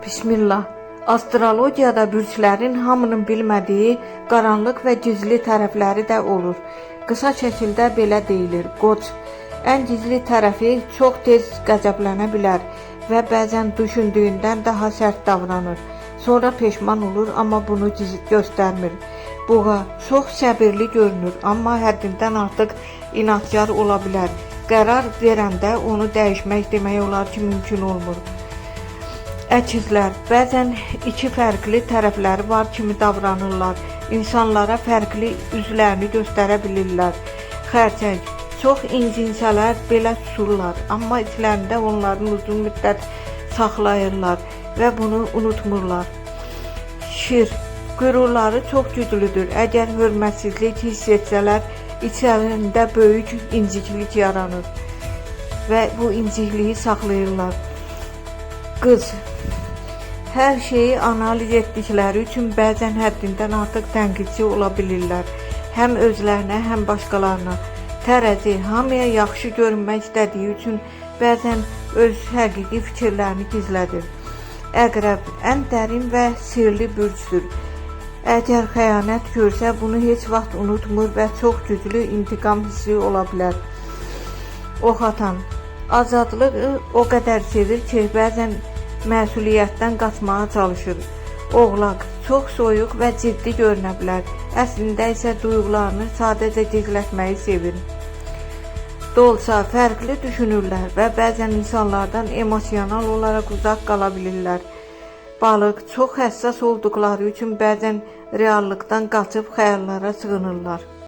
Bismillah. Astrologiyada bürclərin hamının bilmədiyi qaranlıq və gizli tərəfləri də olur. Qısa şəkildə belə deyilir: Qoç, ən gizli tərəfi çox tez qəzəblənə bilər və bəzən düşündüyündən daha sərt davranır. Sonra peşman olur, amma bunu göstərmir. Boğa, çox səbirli görünür, amma həddindən artıq inadkar ola bilər. Qərar verəndə onu dəyişmək demək olar ki, mümkün olmur. Əkizlər, bəzən iki fərqli tərəfləri var kimi davranırlar. İnsanlara fərqli üzlərini göstərə bilirlər. Xərçəng, çox incinsələr belə susurlar, amma içlərində onların uzun müddət saxlayırlar və bunu unutmurlar. Şir, qürurları çox güclüdür. Əgər hörmətsizlik hiss etsələr, içlərində böyük inciklik yaranır və bu incikliyi saxlayırlar. Qız, hər şeyi analiz etdikləri üçün bəzən həddindən artıq tənqidçi ola bilirlər. Həm özlərinə, həm başqalarına. Tərəzi, hamıya yaxşı görünmək istədiyi üçün bəzən öz həqiqi fikirlərini gizlədir. Əqrəb, ən dərin və sirli bürcdür. Əgər xəyanət görsə, bunu heç vaxt unutmur və çox güclü intiqam hissi ola bilər. Ox atan, azadlığı o qədər sevir ki, bəzən məsuliyyətdən qaçmağa çalışır. Oğlaq, çox soyuq və ciddi görünə bilər. Əslində isə duyğularını sadəcə gizlətməyi sevir. Dolça, fərqli düşünürlər və bəzən insanlardan emosional olaraq uzaq qala bilirlər. Balıq, çox həssas olduqları üçün bəzən reallıqdan qaçıb xəyallara sığınırlar.